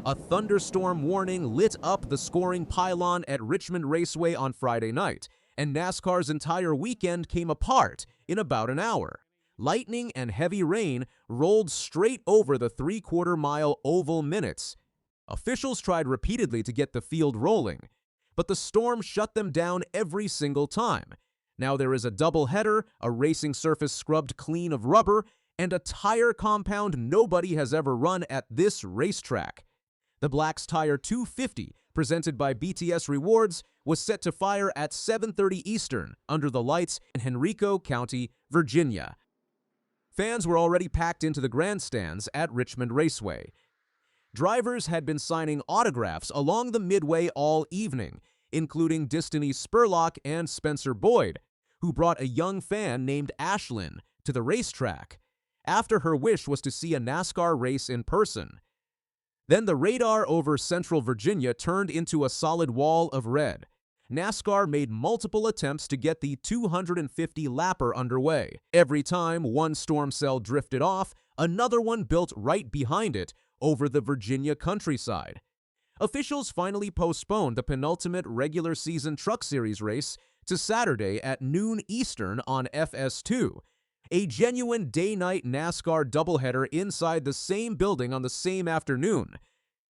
A thunderstorm warning lit up the scoring pylon at Richmond Raceway on Friday night, and NASCAR's entire weekend came apart in about an hour. Lightning and heavy rain rolled straight over the three-quarter-mile oval minutes. Officials tried repeatedly to get the field rolling, but the storm shut them down every single time. Now there is a doubleheader, a racing surface scrubbed clean of rubber, and a tire compound nobody has ever run at this racetrack. The Black's Tire 250, presented by BTS Rewards, was set to fire at 7:30 Eastern under the lights in Henrico County, Virginia. Fans were already packed into the grandstands at Richmond Raceway. Drivers had been signing autographs along the midway all evening, including Destiny Spurlock and Spencer Boyd, who brought a young fan named Ashlyn to the racetrack after her wish was to see a NASCAR race in person. Then the radar over Central Virginia turned into a solid wall of red. NASCAR made multiple attempts to get the 250-lapper underway. Every time one storm cell drifted off, another one built right behind it over the Virginia countryside. Officials finally postponed the penultimate regular season Truck Series race to Saturday at noon Eastern on FS2, a genuine day-night NASCAR doubleheader inside the same building on the same afternoon.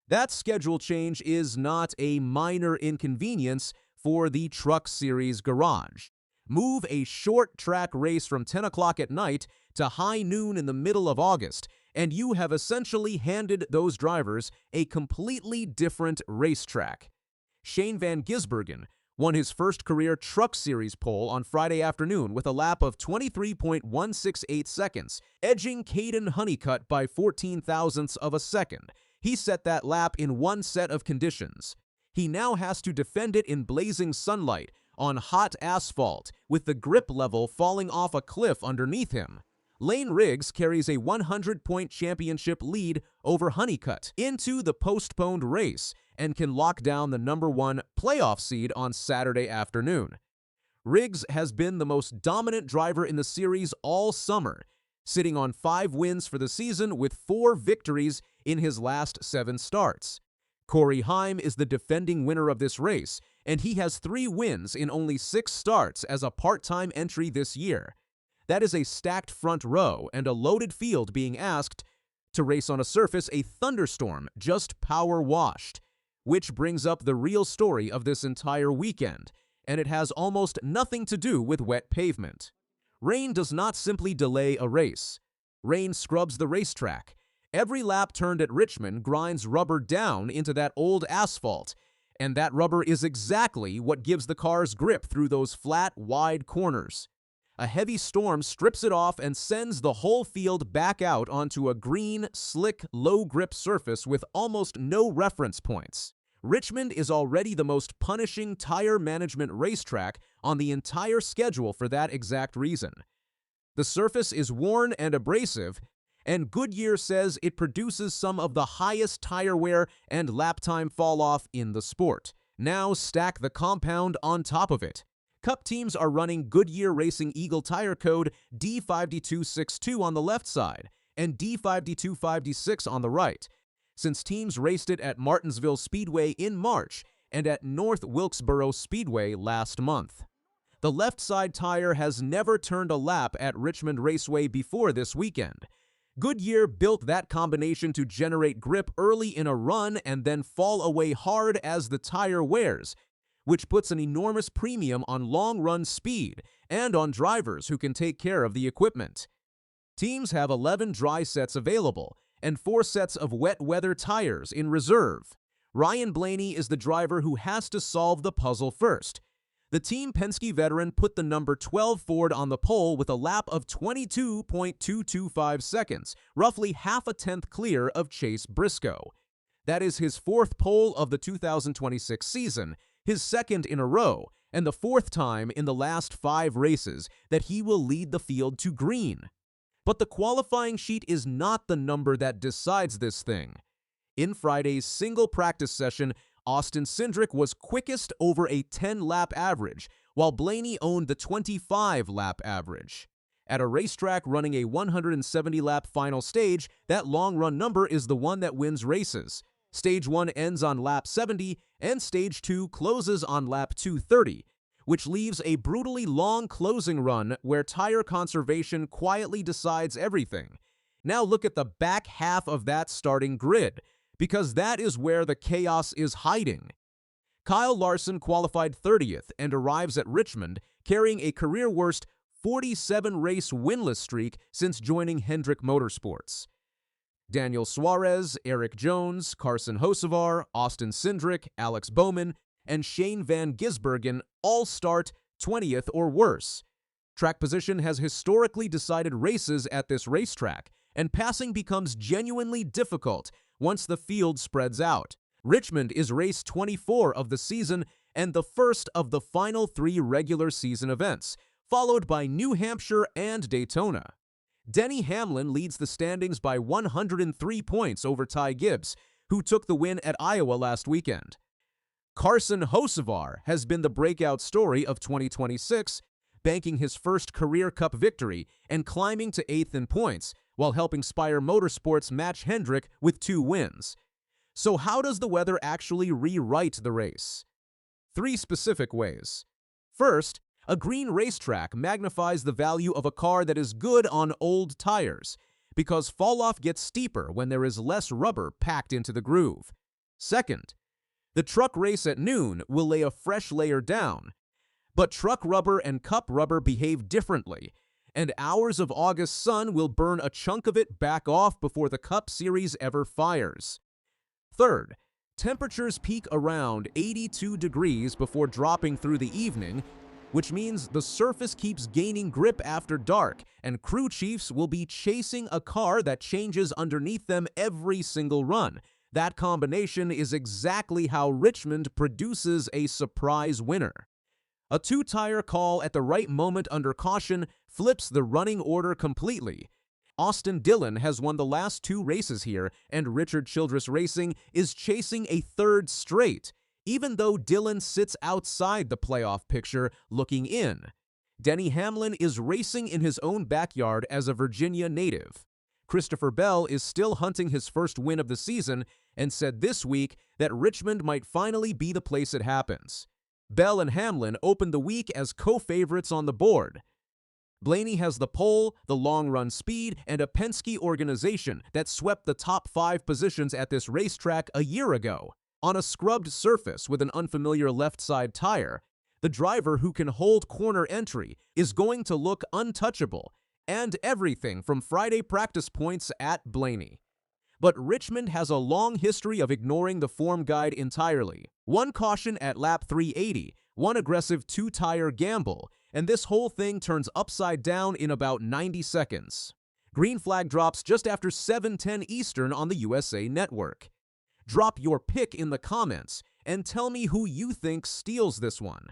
That schedule change is not a minor inconvenience for the Truck Series garage. Move a short track race from 10 o'clock at night to high noon in the middle of August, and you have essentially handed those drivers a completely different racetrack. Shane van Gisbergen won his first career Truck Series pole on Friday afternoon with a lap of 23.168 seconds, edging Caden Honeycutt by 14 thousandths of a second. He set that lap in one set of conditions. He now has to defend it in blazing sunlight on hot asphalt, with the grip level falling off a cliff underneath him. Lane Riggs carries a 100-point championship lead over Honeycutt into the postponed race and can lock down the #1 playoff seed on Saturday afternoon. Riggs has been the most dominant driver in the series all summer, sitting on 5 wins for the season with 4 victories in his last 7 starts. Corey Heim is the defending winner of this race, and he has 3 wins in only 6 starts as a part-time entry this year. That is a stacked front row and a loaded field being asked to race on a surface a thunderstorm just power washed, which brings up the real story of this entire weekend, and it has almost nothing to do with wet pavement. Rain does not simply delay a race. Rain scrubs the racetrack. Every lap turned at Richmond grinds rubber down into that old asphalt, and that rubber is exactly what gives the cars grip through those flat, wide corners. A heavy storm strips it off and sends the whole field back out onto a green, slick, low-grip surface with almost no reference points. Richmond is already the most punishing tire management racetrack on the entire schedule for that exact reason. The surface is worn and abrasive, and Goodyear says it produces some of the highest tire wear and lap time fall-off in the sport. Now stack the compound on top of it. Cup teams are running Goodyear Racing Eagle tire code D52262 on the left side and D525D6 on the right, since teams raced it at Martinsville Speedway in March and at North Wilkesboro Speedway last month. The left side tire has never turned a lap at Richmond Raceway before this weekend. Goodyear built that combination to generate grip early in a run and then fall away hard as the tire wears, which puts an enormous premium on long-run speed and on drivers who can take care of the equipment. Teams have 11 dry sets available and 4 sets of wet weather tires in reserve. Ryan Blaney is the driver who has to solve the puzzle first. The Team Penske veteran put the number 12 Ford on the pole with a lap of 22.225 seconds, roughly half a tenth clear of Chase Briscoe. That is his 4th pole of the 2026 season, his 2nd in a row, and the 4th time in the last 5 races that he will lead the field to green. But the qualifying sheet is not the number that decides this thing. In Friday's single practice session, Austin Cindric was quickest over a 10-lap average, while Blaney owned the 25-lap average. At a racetrack running a 170-lap final stage, that long-run number is the one that wins races. Stage 1 ends on lap 70, and Stage 2 closes on lap 230, which leaves a brutally long closing run where tire conservation quietly decides everything. Now look at the back half of that starting grid, because that is where the chaos is hiding. Kyle Larson qualified 30th and arrives at Richmond carrying a career-worst 47-race winless streak since joining Hendrick Motorsports. Daniel Suarez, Eric Jones, Carson Hocevar, Austin Cindric, Alex Bowman, and Shane van Gisbergen all start 20th or worse. Track position has historically decided races at this racetrack, and passing becomes genuinely difficult once the field spreads out. Richmond is race 24 of the season and the first of the final 3 regular season events, followed by New Hampshire and Daytona. Denny Hamlin leads the standings by 103 points over Ty Gibbs, who took the win at Iowa last weekend. Carson Hocevar has been the breakout story of 2026, banking his first career Cup victory and climbing to 8th in points, while helping Spire Motorsports match Hendrick with 2 wins. So how does the weather actually rewrite the race? 3 specific ways. First, a green racetrack magnifies the value of a car that is good on old tires, because fall-off gets steeper when there is less rubber packed into the groove. Second, the truck race at noon will lay a fresh layer down, but truck rubber and Cup rubber behave differently, and hours of August sun will burn a chunk of it back off before the Cup Series ever fires. Third, temperatures peak around 82 degrees before dropping through the evening, which means the surface keeps gaining grip after dark, and crew chiefs will be chasing a car that changes underneath them every single run. That combination is exactly how Richmond produces a surprise winner. A 2-tire call at the right moment under caution flips the running order completely. Austin Dillon has won the last 2 races here, and Richard Childress Racing is chasing a 3rd straight, even though Dillon sits outside the playoff picture looking in. Denny Hamlin is racing in his own backyard as a Virginia native. Christopher Bell is still hunting his first win of the season and said this week that Richmond might finally be the place it happens. Bell and Hamlin opened the week as co-favorites on the board. Blaney has the pole, the long-run speed, and a Penske organization that swept the top 5 positions at this racetrack a year ago. On a scrubbed surface with an unfamiliar left-side tire, the driver who can hold corner entry is going to look untouchable, and everything from Friday practice points at Blaney. But Richmond has a long history of ignoring the form guide entirely. 1 caution at lap 380, 1 aggressive 2-tire gamble, and this whole thing turns upside down in about 90 seconds. Green flag drops just after 7:10 Eastern on the USA Network. Drop your pick in the comments and tell me who you think steals this one.